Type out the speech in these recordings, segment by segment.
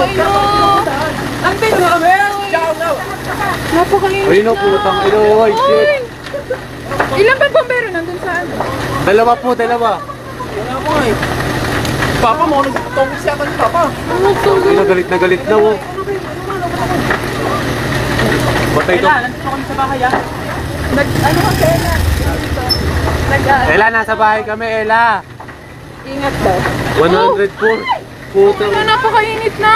ino! Ang pino na kami! Napakainit na! Ay, no, putang ino, ay, shit! Ilan ba bombero nandun sa ano? Dalawa po, dalawa. Wala po eh. Papa mo, nagtutungkol siya ka ni Papa. Ay, galit na galit na, oh. Patay to. Nandito kami sa bahay ah. Ano ka kaya? Ella, nasa bahay kami, Ella. Ingat daw. 104. Putang Ano, napakainit na!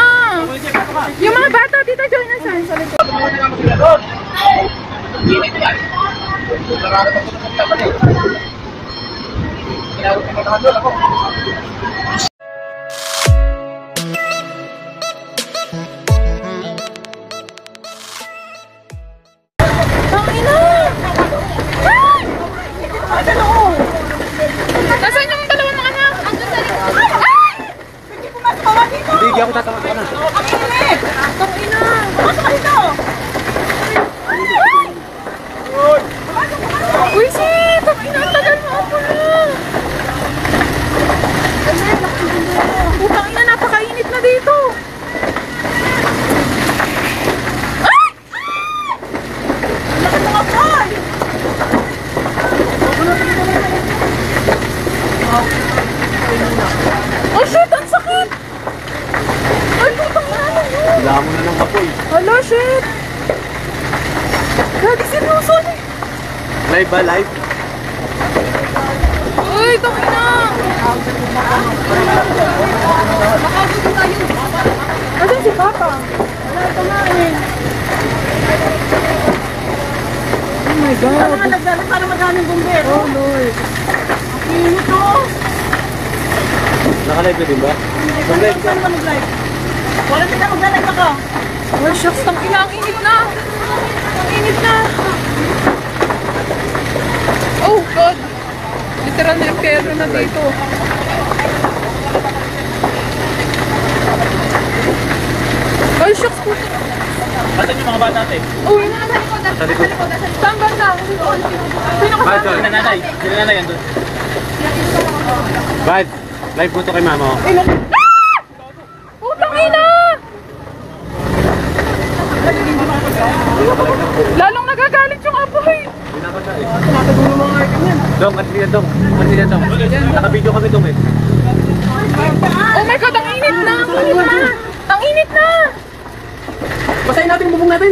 Yung mga bata, Tita Joy, nasaan? Sa likod. Nasaan yung dalawang mga anak? Andun sa likod. Ay! Hindi ako tatawag ka na. Tangina! Uy, sis! Tangina, ang tagal mo ako na! Putang ina, napakainit na dito! Ay! Laki mga boy! Oh shit! Ang sakit! Ay, putang ina mo yun! Wala mo na ng kapoy. Hala, shit! Gagi, seryoso na eh! Live ba? Live? Uy, tangina! Asan si Papa? Wala ito nga eh. Oh my God! Para madaming bumbero. Oh Lord! Init to. Naka-live ka din ba? Mag-live ka naman mag-live. Wala sila mag-live ako. Oh shucks, tangina, ang init na! Ang init na! Oh God! Literal na impero na dito. Ay shucks po! Basta yung mga bata natin. Uy, nasa likod! Nasa likod! Saan banda? Sino ka Bad, ba? sorry. Nanay. Sila nanay yan doon. Bad. Live po to kay mama. Oh. Putang ina! Lalong nagagalit yung apoy! Dong, kanila dong. Kanila dong. Naka-video kami dong eh. Oh my God, ang init na! Ang init na! Ang init na! Basahin natin yung bubong natin.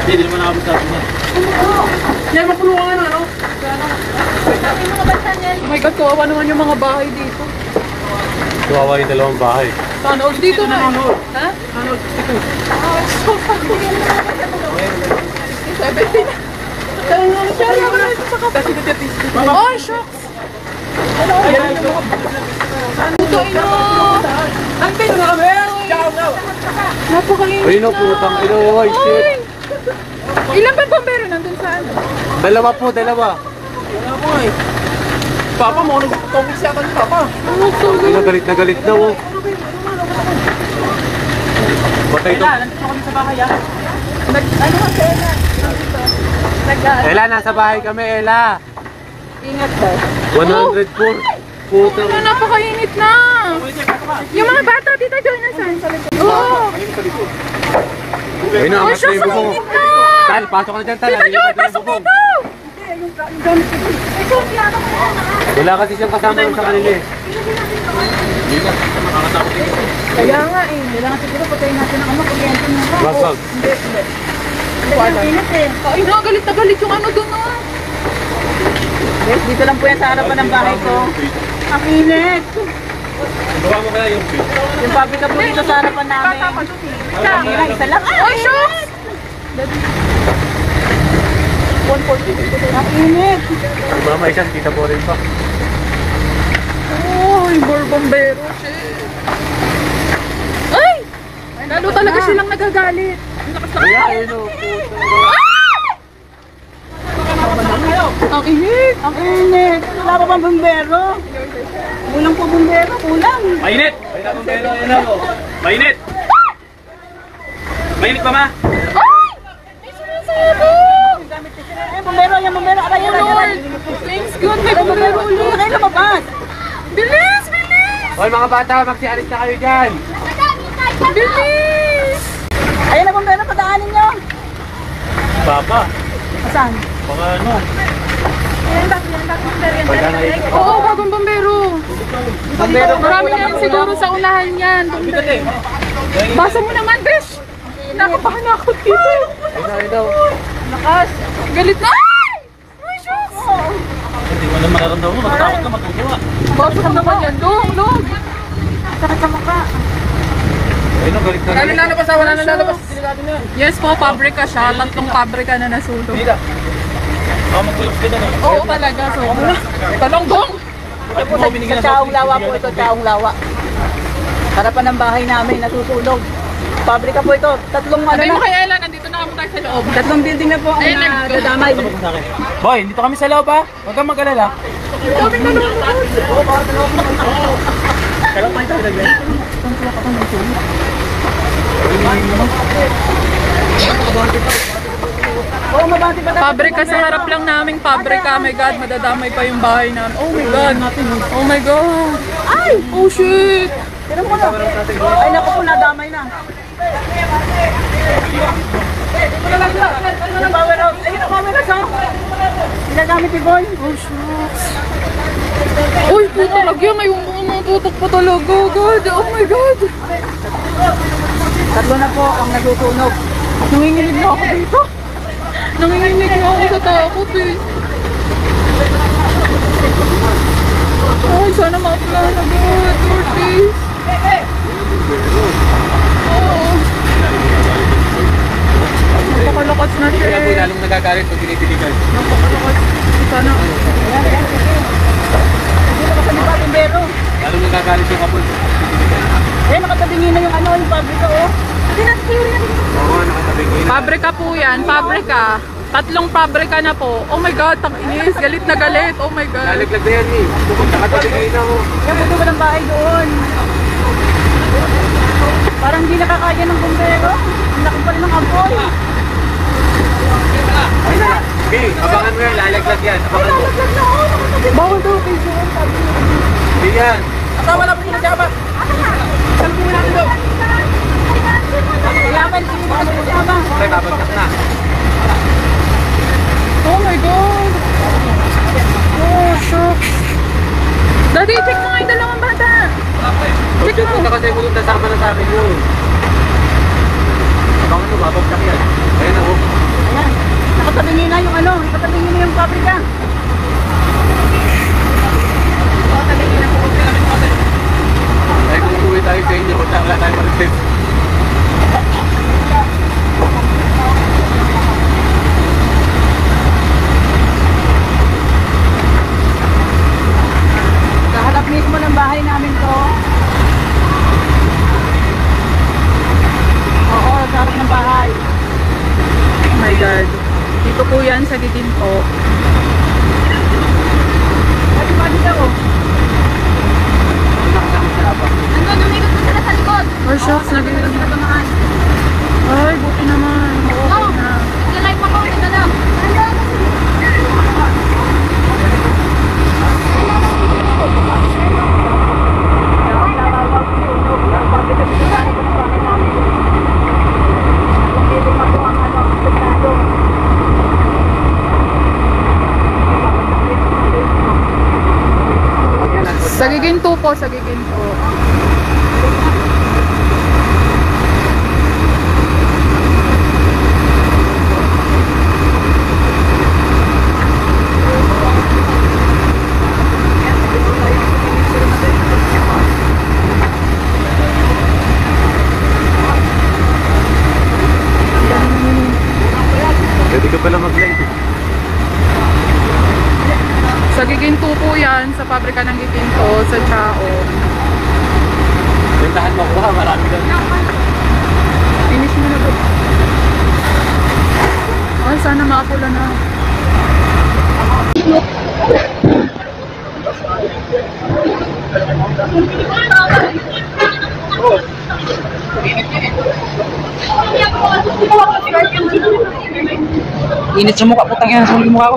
Hindi naman nakabot sa atin yan. Yan, mapulungan ka na, ano? Oh my God, kawawa naman yung mga bahay dito. Kawawa yung dalawang bahay. Sana all Dito na. Ha? Sana all dito. So funny. 70 na. Sorry ako na ito sa kapatid. Kasi dito. Oh, shocks! Puto ino! Ang pino na kami! Napakainit Ay, no, putang ino, ay, shit. Ilan ba bombero nandun sa ano? Dalawa po, dalawa. Wala po eh. Papa mo, nagtutungkol siya ka ni Papa. Ay, galit na galit na, oh. Patay to. Nandito kami sa bahay ah. Ano ka kaya? Ella, nasa bahay kami, Ella. Ingat daw. 104. Putang Ano, napakainit na! Yung mga bata, Tita Joy, nasaan? Sa likod. Oo! Ayun na, Oh, angat na shucks, yung ang bubong. init na! Tal, pasok ka na dyan, Tal. Tita Joy, Nalilipat na yung pasok bubong. dito! Wala kasi siyang kasama sa kanila eh. Kaya nga eh. Kailangan siguro patayin natin ang kuryente mo. Wag. Hindi. Ang init eh. Ay na, galit na galit yung ano doon ah. Guys, dito lang po yan sa harapan ng bahay ko. Ang init! Bawa mo kaya yung Yung pabrika po dito sa harapan namin. Isa lang. Ay, shucks! 140. Ang init! mama isang tita po rin pa. Ay, bombero, shit. Ay! Lalo talaga silang nagagalit. Kaya, ayun o. Ang init! Ang init! Wala pa bang bumbero? Kulang po bumbero, kulang. Mainit! Mainit! Mainit pa ma? Ay! May sinasabi! Ay, bumbero, yan bumbero. Aray, Oh Lord! Thanks God, may bombero ulit. Ay, lumabas. Bilis! Bilis! Hoy mga bata, magsialis na kayo dyan! Bilis! Ayan na bumbero, padaanin nyo. Papa, Saan? baka ano? Oo, bagong bombero. Bumbero, Marami na yan siguro sa unahan yan. Basa mo naman, Besh! Nakabahan na ako dito. Lakas. Galit na. Ay! Ay, shucks! Hindi mo naman nararamdaman mo, natatakot ka matutuwa. Basa ka naman yan. Dong. Sakit sa mukha. Ayun, galit na. Wala na lalabas. Yes po, pabrika siya. Tatlong pabrika na nasulong. Magkulog ka na. Oo talaga, sobra. Talong dong! Sa Chaong Lawa po ito, Chaong Lawa. Harapan ng bahay namin, natutunog. Pabrika po ito, tatlong ano Sabi na. mo kay Ella, nandito na kami tayo sa loob. Tatlong building na po ang Ayun, let's go. nadadamay. Boy, dito kami sa loob ha. Huwag kang mag-alala. Oo, mabati pa tayo. Pabrika sa harap lang naming pabrika. Oh my God, madadamay pa yung bahay namin. Oh my God. Oh my God. Ay! Oh shit! Tira mo na. Ay, naku po, nadamay na. Yung power out. Ay, yung power out, ha? Ginagamit ni Boy. Oh shucks. Uy, puto lagyan. May umututok pa talaga. God. Oh my God. Tatlo na po ang natutunog. Nanginginig na ako dito. Nanginginig na ako sa takot eh. Ay, sana maapla na God. Lord, please. Oo. Napakalakas na siya Kaya po eh. lalong nagagalit pag pinipiligan. Napakalakas. Sana. Dito ka sa lipa, bumbero. Lalong nagagalit yung kapon. Eh, nakatabingin na yung ano, yung pabrika, oh. Oo, nakatabingin. Pabrika po yan. Pabrika. Tatlong pabrika na po. Oh my God, takinis. Galit na galit. Oh my God. Lalaglag na yan eh. Nakatabingin ako. Kaya buto ba ng bahay doon? Parang hindi nakakaya ng bumbero. Ang laki pa rin ng apoy. Ayun na. Okay, abangan mo yan. Lalaglag yan. Abangan mo. Bawal daw kay Joel, sabi niya. Hindi yan. Asawa na po yung nagsama. Saan po natin daw? Yaman, hindi mo kasi nagsama. Okay, babagsak na. Oh my God. Oh, shucks. Daddy, check mo nga yung dalawang bata. Check mo. Punta kasi kung nasama na sa akin yun. Abangan mo, babagsak yan. Ayun na, oh. Ayan, nakatabingin na yung ano, nakatabingin na yung pabrika. Ay, kung uwi tayo sa inyo, wala tayo marites. Kaharap mismo ng bahay namin to. Oo, kaharap ng bahay. Oh my God. Dito po yan sa Giginto. Pwede pa dito ako. Oh, shucks. Ay, buti naman. Okay na. Sa Giginto po, sa Giginto. Pwede ka pala mag-live. Sa Giginto po yan, sa pabrika ng Giginto, sa Chao. Yung lahat makuha, marami ka. Finish mo na ba? Ay, sana maapula na. Init sa mukha, putang yan, sa mukha ko.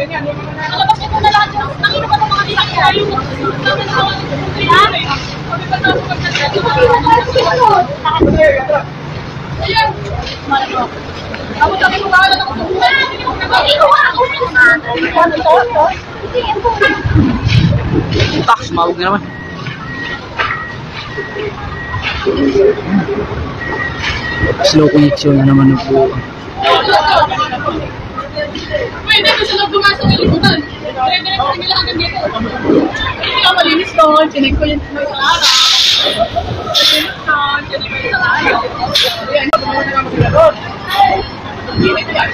Ako sabi ko nga lang ako. Tax, mawag na naman. Slow connection na naman ng buo. Pwede ko siya gumasok ng libutan. Dire-dire ko nila hanggang dito. Hindi ka malinis doon. Chinig ko yung araw. Malinis doon. Chinig ko yung araw. Ayan. Hindi ko yan.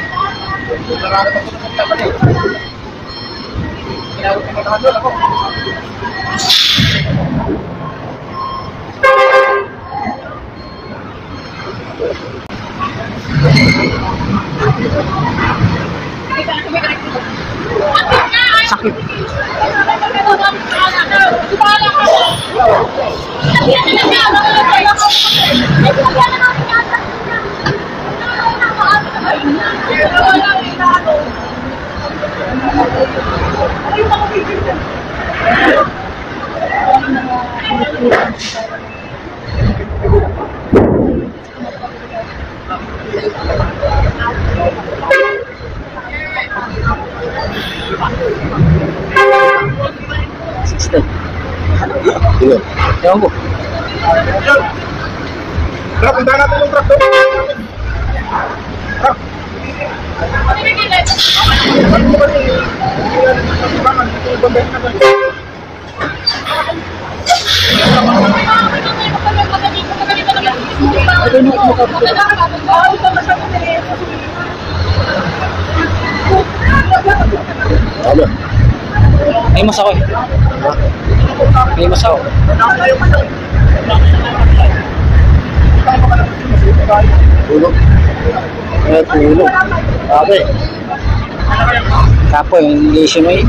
Sakit. Step. Ewan ko. Tara, puntahan natin yung truck doon. May mas ako eh. May mas ako. Tulog. Tulog. Sabi. Kapo yung lesion mo eh.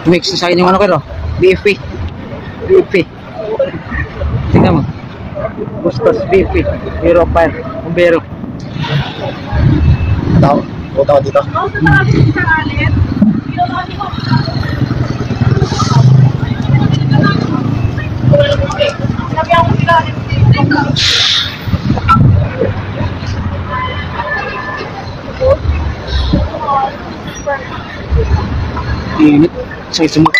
Mix sa akin yung ano kayo, BFP. BFP. Tingnan mo. Bustos BFP. Hero Fire. Bumbero. Tao. Tao dito. Init. Sakit semua.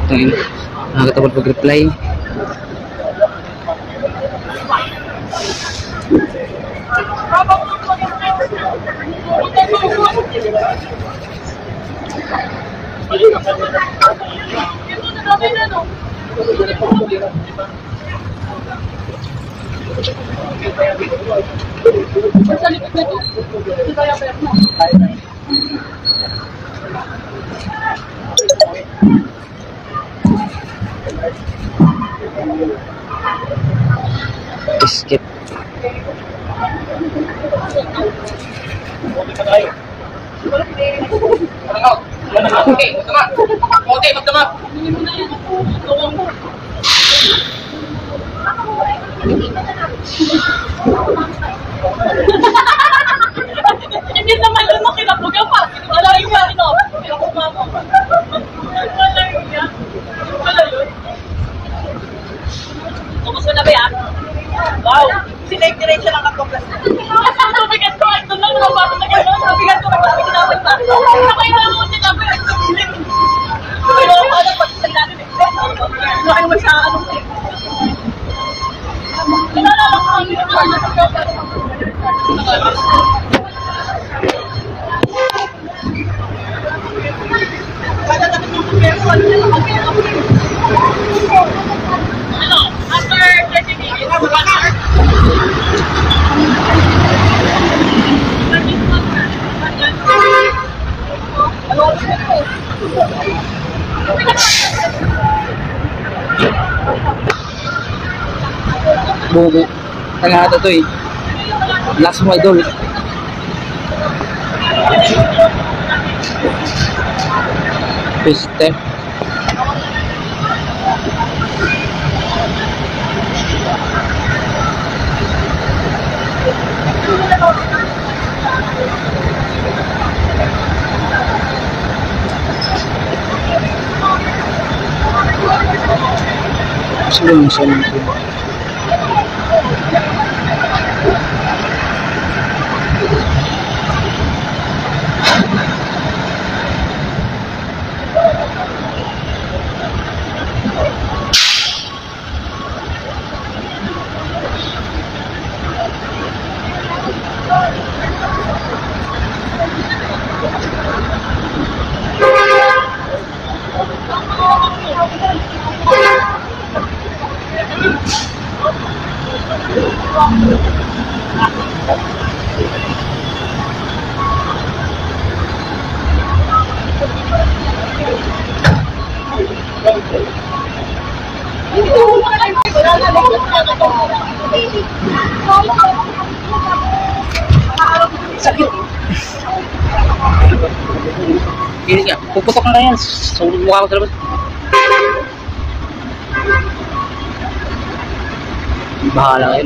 Tangin. Nakakatawal pag-reply. Skip. Okay, magdamag. Hindi naman yun. Ano? After 30 minutes, 1 hour. Bugo. Taga ito eh. Last mo idol. Piste. Sebelum saya sakit. Ini ya, puputok na yan. Sulit mukha ko sa labas. Bahala kayo.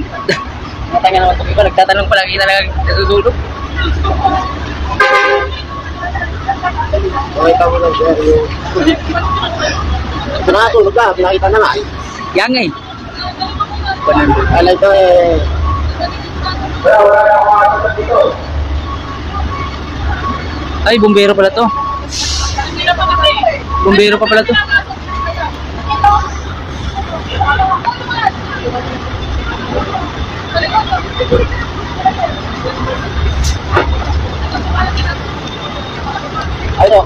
Matanga naman ito. Nagtatanong pa lagi talaga natutulog. Okay, tama lang siya. Ito nakatulog ka, pinakita na nga. Yang eh. Alay ito eh. Ay, bumbero pala to. Bumbero pa pala to. Ano?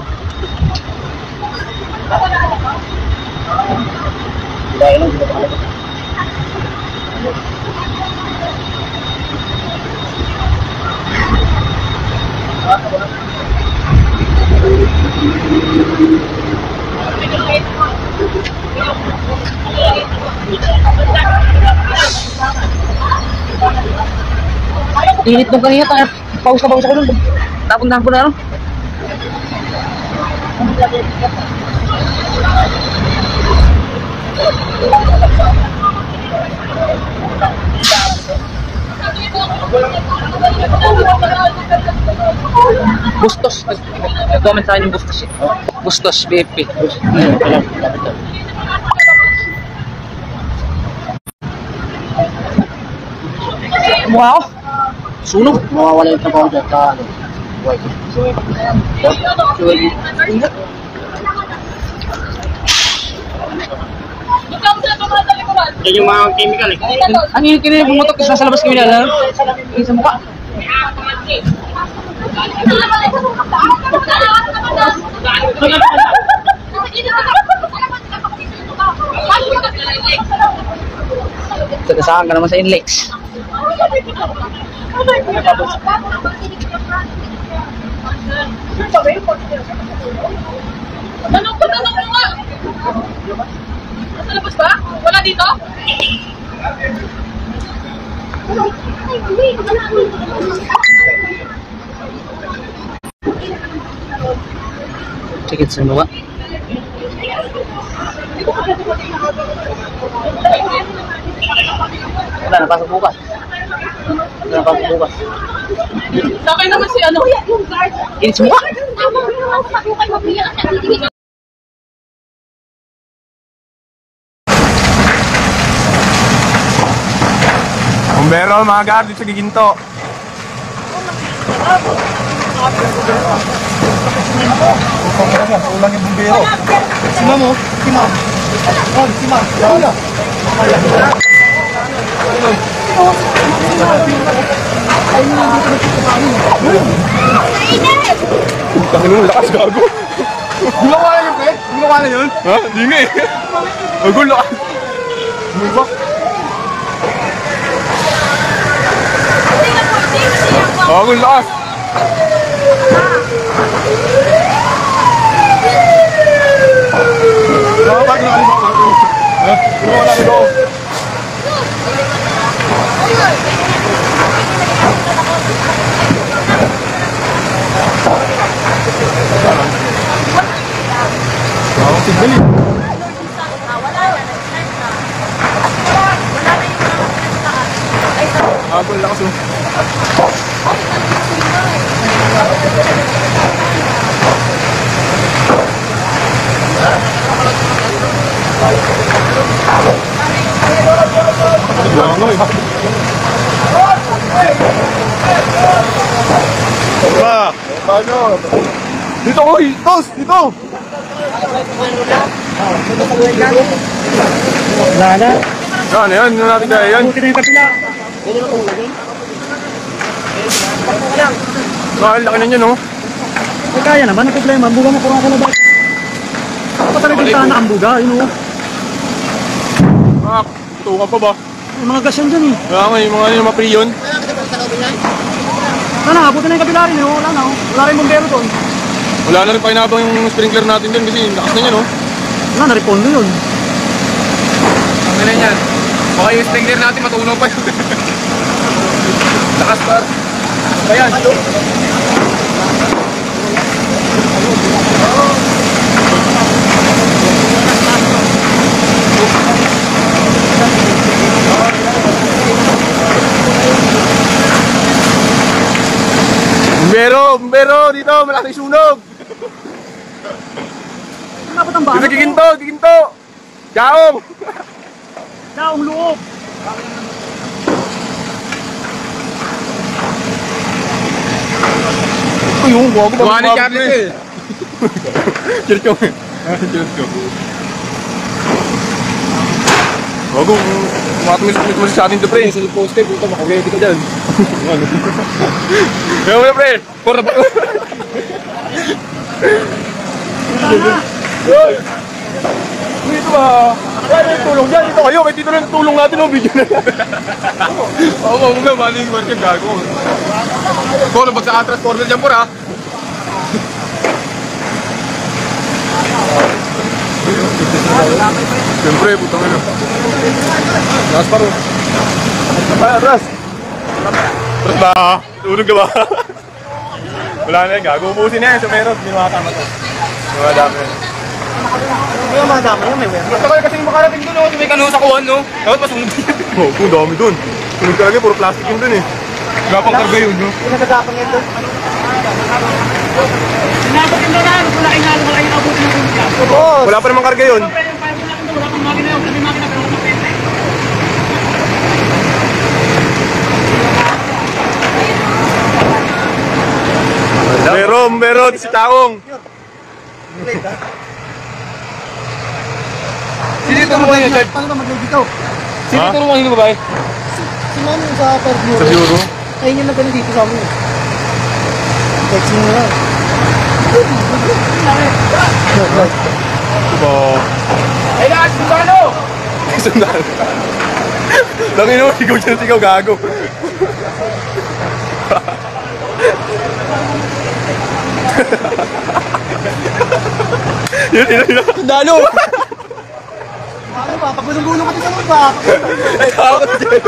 Dahil lang, dito pa alam. Init nung kanina, paus na paus ako nun. Tapon-tapon na ano. Bustos. Nag-comment sa akin yung Bustos eh. Bustos, BFP. Mukha ko. Sunog. Mawawala yung trabaho dyan sa ano. Yan yung mga chemical eh. Ang init kanina pumotok kasi nasa labas kami na. Sa mukha. Tagasaan ka naman sa Inlex. Tanong ko nga. Nasa labas ba? Wala dito? Sakit sa mukha. Wala, napasok bukas. Wala, napasok bukas. Sakay naman si ano. Init sa mukha. Bumbero, mga guard sa Giginto. Ulang yung bumbero. Si Mamo, si Mam. Si Mam, yan na. Tangin mo, lakas gago. Gulo ka na yun, pre? Gulo ka na yun? Ha? Hindi nga eh. Magul, lakas. Bumibak. Magul, lakas. Bakit na kalimak ka? Ha? Gulo ka na ito. Signal eh. Magul, lakas oh. Paano? Dito ko, Tos! Dito! Wala na. Yan, yan. Yan natin kaya yan. Buti na yung kapila. Laki na niya, no? Eh, kaya naman, ang problema. Ang buga mo, kurang ka na ba? Ako talaga yung tahan na ang buga, yun o. Ah, tuka pa ba? Yung mga gas yan dyan eh. Kaya nga, yung mga pre-yon. Wala na, buti na yung kapila rin eh. Wala na, oh. Wala rin bombero doon. Wala na rin pakinabang yung sprinkler natin dun kasi lakas na niya, no? Wala na, repondo yun. Ang ganun yan. Baka yung sprinkler natin matunaw pa yun. Lakas pa. Ayan. Bumbero, dito, malaking sunog. Dapat ang bahan. Dito, giginto. Jaong. Daong loob. Ito yung bago ba? Wala ni Charlie eh. Chirchong eh. Chirchong. Bago, matumis sa atin ito pre. Sa poste, puto makagayati ka dyan. Kaya mo na pre. Kora ba? Dito ba? Kaya may tulong dyan. Dito kayo. May dito na tulong natin o video na. Oo, mga maling work yung gago. Kora, bag sa atras corner dyan po ha. Siyempre, putang ina. Lakas pa rin. Atras. Atras ba? Tulog ka ba? Wala na yan, gago. Ubusin na yan sa meron. Hindi makakama to. Mga dami yan. May madama yun, may wera. Basta kayo kasi makarating dun, no? May kano sa kuwan, no? Dapat masunod yan. Oo, kung dami dun. Sunog talaga, puro plastic yun dun eh. Wala pang karga yun, no? Pinagagapang yan doon. Sinabot yung doon, wala yung halo, wala yung abot ng kumita. Wala pa namang karga yun. Pero yung 5 na kung wala kang makina yun, sabi makina pero wala pwede. Meron, si Taong. Sino ito mo kayo, Chad? Paano ka mag-load dito? Sino ito mo kayo, babae? Si Mami sa per bureau. Sa bureau? Ayun yung nagano dito sa amin. Text mo na. Diba? Ay, lahat! Sundalo! Sundalo. Langin mo, sigaw siya ng sigaw, gago. Yun. Sundalo! Ano ba? Pagulong-gulong ka dito sa mga. Ay, takot dyan.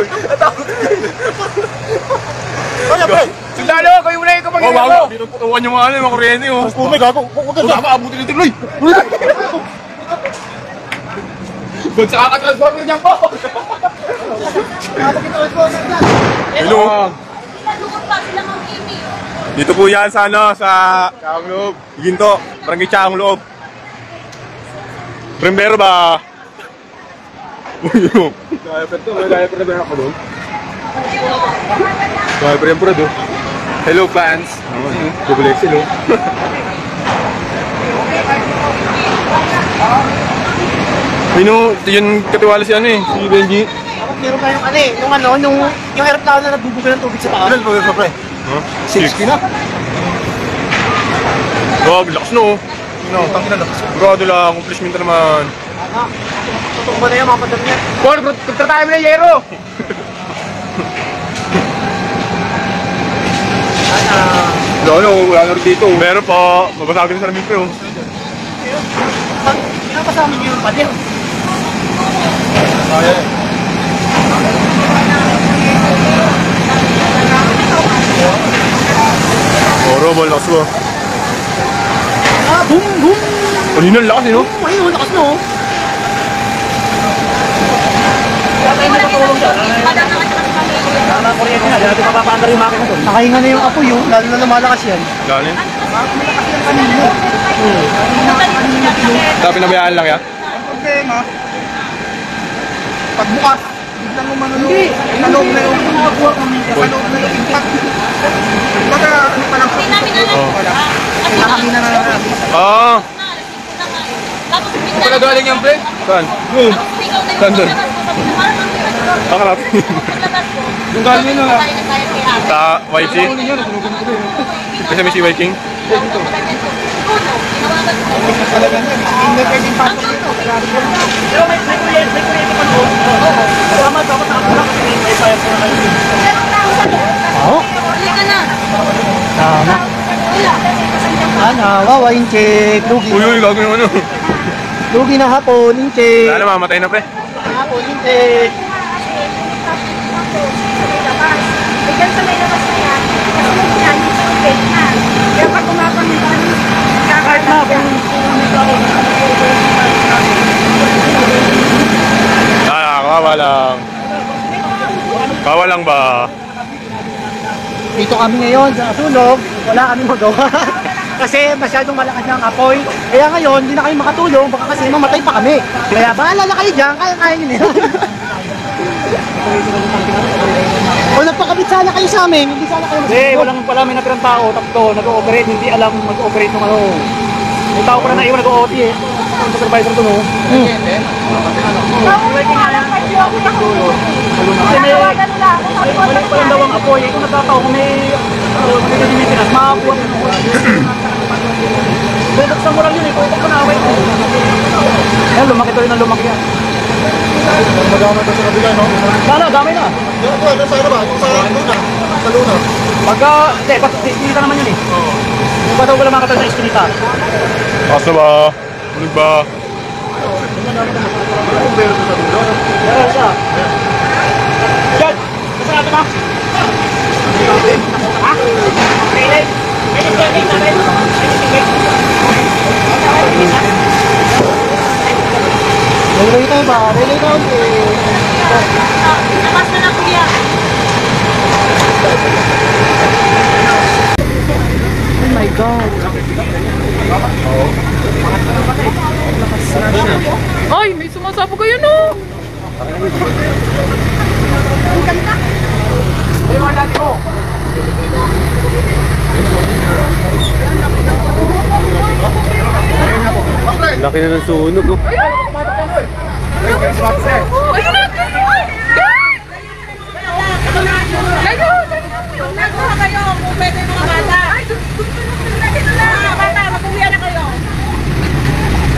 Kaya pre! Sundalo! Kayo muna yung kapag-ilan mo! Dito putuwan yung mga kuryente, oh. Oh my gago! Wala ka, abutin yung tuloy! Ba't sa kakatransformer niyan po? Hello! Dito po yan sa ano, sa Chaong Loob. Ginto, barangay Chaong Loob. Primero ba? Uy, yun. Diaper to, may diaper na ba ako doon? Diaper yan po na doon. Hello fans! Double XL, oh. Yun, yun katiwala si ano eh, si Benji. meron tayong yung aeroplano na nagbubuga ng tubig sa taas. Ilan po yun, pre? Huh? 60 na. Wag, lakas no. No, tangin na lakas. Bro, lang, accomplishment na naman. Totoo ba na yung mga padam niya? Paul, pagtratahin mo na yung yero! Wala na rin dito. Meron pa. Mabasagin sa namin pre. Pinapasama niyo yung pader. Robol, lakas mo. Boom, boom! Kanina lakas eh, no? Ayun, lakas no? Nakahinga na yung apoy yun, lalo na lumalakas yan. Galing. Dapat pinabayaan lang yan? Ang problema, pagbukas, biglang umano yung naloob na yung naloob na yung impact. Baka ano pa lang, nakahina na lang. Ah! Tapos Wala galing yan, pre? Saan? Saan doon? Pakarap. Yung galing yun na. Sa YC? Kasi may si Viking? Hindi pwedeng pasok. Pero may kuryente pa doon. Tama sa ako may fire po na kayo. Oo? Halika na. Tama. Ana, wawa incheck. Lugi. Uy, gago yung ano. Lugi na hapon, incheck. Wala na, mamatay na, pre. Hapon, incheck. Diyan sa may labas na yan, kasunod yan, yung tubig na. Kaya pag kumakamit Kahit na, Kawawa lang. Kawawa lang ba? dito kami ngayon sa sulog, wala kami magawa. Kasi masyadong malakas na ang apoy. Kaya ngayon, hindi na kayo makatulong, baka kasi mamatay pa kami. Kaya bahala na kayo dyan, kaya-kaya nyo na yun. O nagpakabit sana kayo sa amin, hindi sana kayo Hindi, walang pala may natirang tao, takto, nag-ooperate, hindi alam mag-ooperate ng ano. May tao pa na naiwan nag-OT eh. Ang supervisor to no. Kasi may mali pa lang daw ang apoy. Kung nagkataon kung may maintenance, makakuha. Buksan mo lang yun eh, kung pa na away. Ayan, lumaki to rin ang lumaki yan. Magamay pa sa kabila, no? Sana, gamay na. Sa ano ba? Sa Luna? Sa Luna? Pagka, hindi, iskinita naman yun eh. Yung ba daw wala makatag sa iskinita? Asa ba? Ulig ba? Meron siya. Diyan! Kasi natin ba? Ha? Kailan? Relay tayo ba? Relay tayo Lakas na lang kuya. Oh my God. Ay, may sumasabog kayo no. Laki na ng sunog, oh. Ayun na. Nagkuha kayo kung pwede mga bata. Mga bata, mag-uwian na kayo.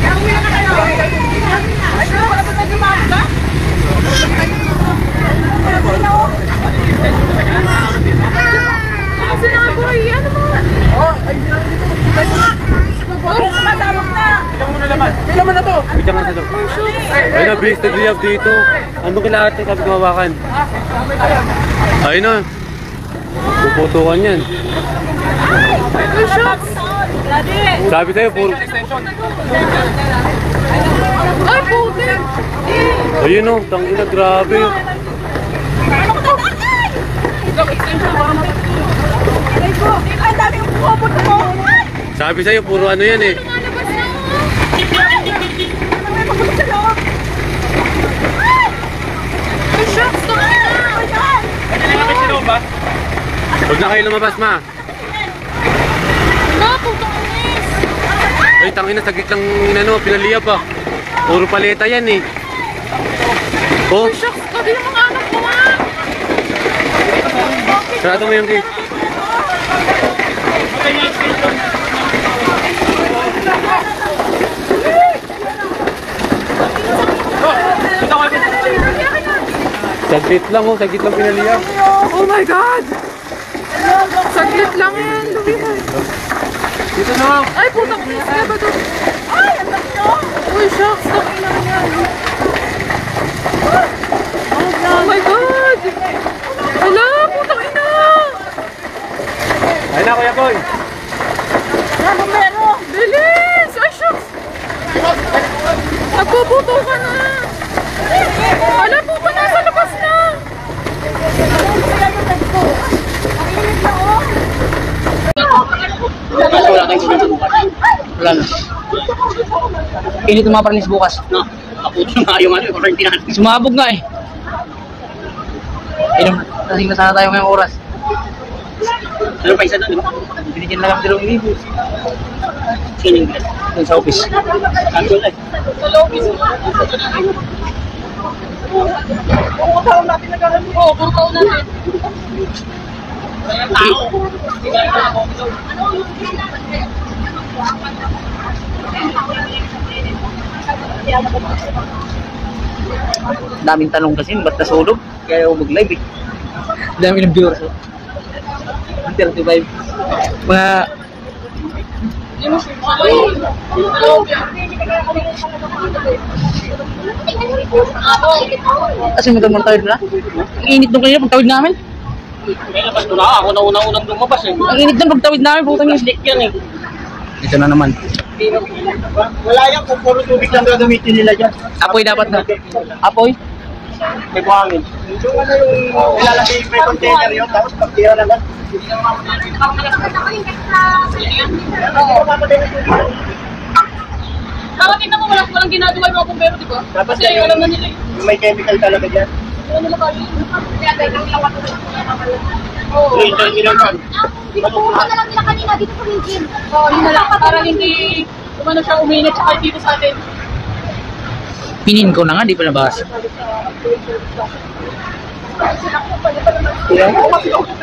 Mag-uwian na kayo. Ay, wala pa tayo ba? Sinaboy, ano mo? Puro sumasabog na. Kailan mo na to? Bitan ka sa to. Ay na, base na grab dito. Ano kila ate sabi gumawakan? Ayun na. Puputukan yan. Ay, shucks. Sabi sa'yo, puro... Ay, putin. Ayun o, tangina, grabe. Ay, dami yung pupot mo. Sabi sa'yo, puro ano yan eh. Ay, shucks. Huwag na kayo lumabas, ma. Ay, tangina, sagit lang inano, pinaliya pa. Puro paleta yan eh. Oh, Shucks, sabi ng mga anak Sarado mo yung gate. Saglit lang oh, saglit lang pinaliyan. Oh my God! Saglit lang yan. Lumihan. Dito na. Ay, putang ina. Kaya ba ito? Ay, ang dami nyo. Uy, shucks. Dami lang yan. Oh my God! Hala, putang ina. Ayun na, Kuya Boy. Bilis! Ay, shucks. Nagbubuto ka na. Hala, puto nasa labas na. Wala na. Init yung mga parnis bukas. No, kaputo nga yung ano, yung quarantine. Sumabog nga eh. Lasing na sana tayo ngayong oras. Ano pa isa doon, di ba? Binigyan na lang 2,000. Sining bilas. Doon sa office. Cancel eh. Sa lobby sila. Puro taon natin nagkaroon. Oo, puro taon natin. Daming tanong kasi, ba't nasulog? Kaya ako mag-live eh. Dami ng viewers. 35. Mga... Kasi magandang tawid na. Ang init nung kanina pagtawid namin. May labas ko na ako na unang lumabas eh. Ang init nung pagtawid namin, putang yung Slick yan eh. Ito na naman. Wala yan kung puro tubig lang gagamitin nila dyan. Apoy dapat na. Apoy? May buhangin. Yung ano yung ilalagay may container yun, tapos pagtira na lang. Tama, tingnan mo, walang ginagawa yung mga bumbero, di ba? Dapat Kasi yan alam na nila eh. yung may chemical talaga dyan. Alam nila kami. So, ito yung ginagawa. Pumunta na lang nila kanina dito sa Ringin. Oo, yun na lang. Para hindi umano siya uminit tsaka dito sa atin. Pinin ko na nga, di pa nabasa.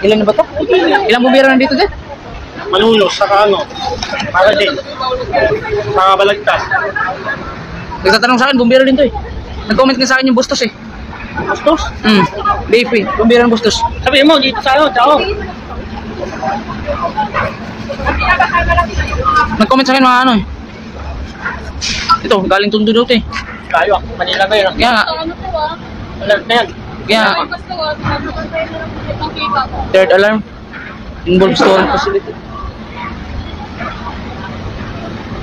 Ilan na ba to? Ilang bumbero na dito din? Manunos, saka ano, para din. Mga balagtas. Nagtatanong sa akin, bumbero din to eh. Nag-comment nga sa akin yung Bustos eh. Bustos? Baby, bumbero ng Bustos. Sabihin mo, dito sa ano, tao. Nag-comment sa akin mga ano eh. Ito, galing Tondo daw to eh. Kayo, Manila ba yun? Kaya nga, Ano to ah? Alert na yan. kaya nga, Ay, basta ah. Pinapantay na lang ang kita ko. third alarm. Involved storing facility.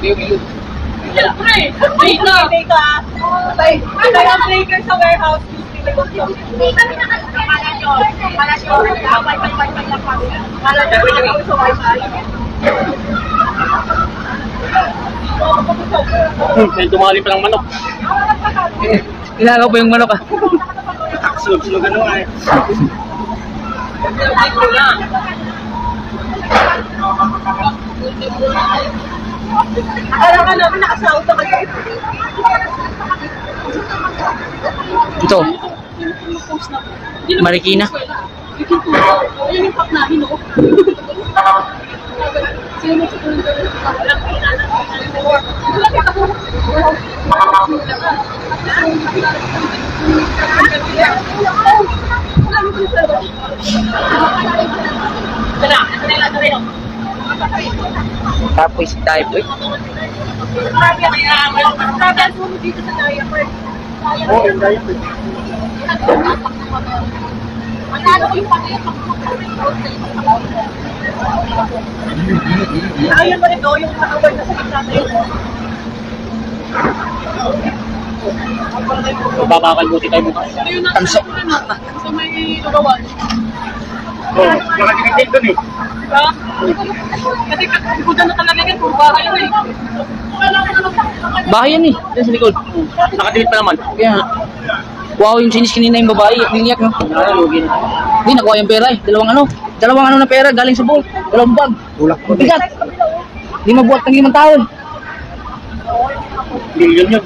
Siyempre! Data! Kaya breaker sa warehouse. Hindi kami nakakala nyo. Kala nyo, wifi lang kami. Kala nyo, kami sa wifi. May tumali pa ng manok. Inagaw pa yung manok ah. Sulog-sulog ano eh. Akala ka namin nakasaot na kayo. Ito, Marikina. Ayun yung pack namin, no? Sino sa Tapos tayo po eh. Travel mo dito sa diaper. Oo, yung dahil. Manalo ko yung pati. Ayun mo rin o, yung nakawal na sa gitna na yun. Babakal buti tayo bukas. Ayun na, sa may lugawan. Oo, nakakikita doon eh. Diba? Kasi ikudan na talaga yan, puro bahay na eh. Bahay yan eh, dyan sa likod. Nakadikit pa naman. Kaya, wow yung sinis kanina yung babae, niniyak no? Hindi, nakuha yung pera eh. Dalawang ano na pera, galing sa bull. Dalawang bag. Bigat. Hindi mabuhat ng 5 taon. Million yun.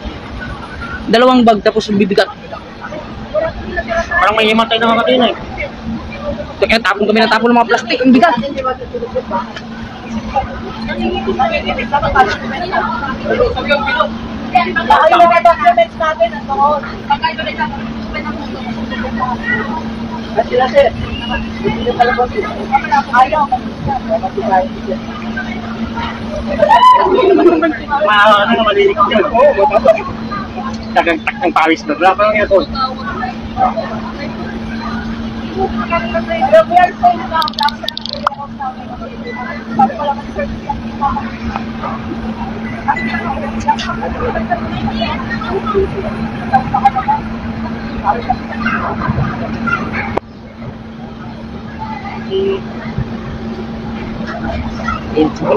Dalawang bag tapos bibigat. Parang may himatay na mga katina eh. Kaya tapon kami ng tapon ng mga plastic. Ang bigat. Ayaw na documents natin at noon. Ayaw. Ano malilik yun? Tagagtak ng pawis na. Wala pa lang yan, Tol.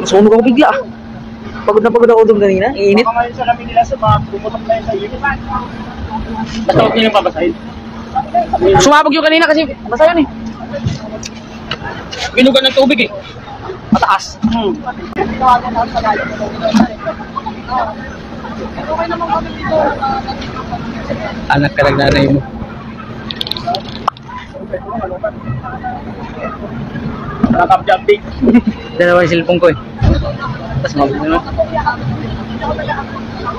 Sunog ako bigla. Pagod na pagod ako doon kanina. Iinit. Baka ngayon sa lamin nila sa mga pumutok na yun sa unit. Basta huwag nilang pabasahin. Sumabog yung kanina kasi basa yun eh. Binugan ng tubig eh. Mataas. Anak ka lang nanay mo. Nakapjabdik. Dalawa yung cellphone ko eh. Tapos mabog naman.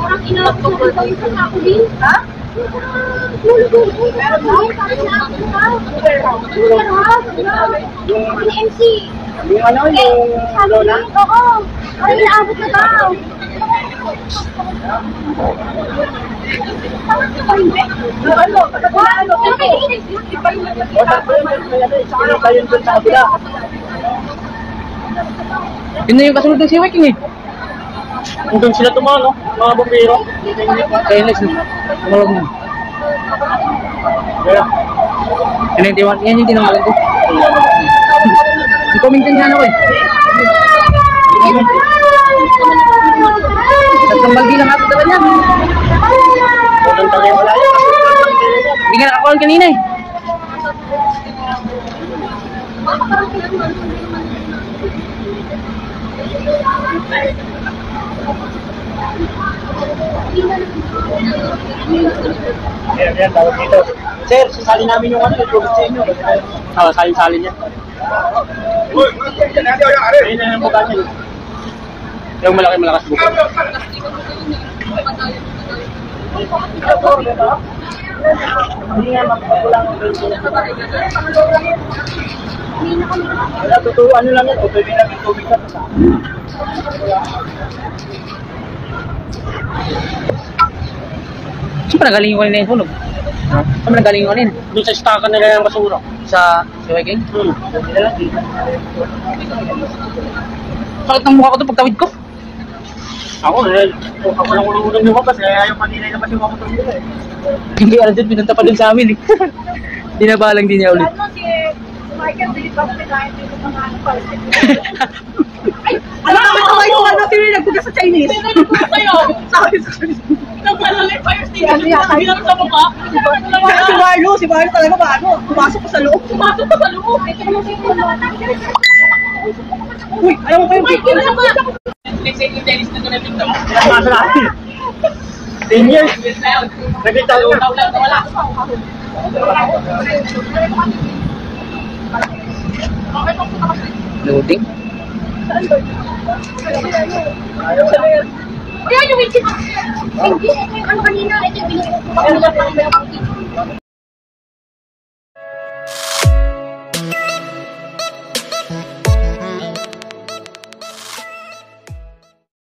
Orang inalagtong ko yung ako din, ha? Yung MC. Yung ano, yung lola? Oo. Ay, inaabot na daw. Yun na yung kasunod ng si Wiking eh. Doon sila tumano, mga bumbiro. Kaya next na. Tumalog na. Kaya, Yan yung tinamalan ko. I-comment din sana ko eh. Tatlong baldi lang ato talaga yan. kung tayo wala yan. Hindi ka nakakuha kanina eh. Yan, tawag dito. Sir, sasali namin yung ano, yung tubig sa inyo. Salin-salin niya. Ayun na yung buka niya. Yung malakas buka. Hindi nga magpakulang ang totoo, ano lang yan, totoo lang yung tubig sa tasa. Saan pa nagaling yung kanina yung sunog? Saan pa nagaling yung kanina? Doon sa stockan nila yung basura. Sa si Wiking? Nilalaki. Sakit ng mukha ko ito pagtawid ko. Ako lang ulong lumabas, kaya ayaw kanina yung labas yung mga motor nila eh. Hindi alam din, pinunta pa din sa amin eh. Dinabalang din niya ulit. Ano si Michael, di ba kinain dito ng mga ano. Alam mo, kamay ko ano, sino yung nagbuga sa Chinese? Sino yung sa'yo? Sabi sa Chinese. Nagpalala yung fire station. Bilang sa mukha. Si Marlo talaga ba ano? Pumasok ko sa loob. Uy, alam mo ba yung video na naman? Nasa natin. 10 years. Nagkita ko. Loading? Kaya yung waiting. Hindi, ano kanina, ito yung binigay ko.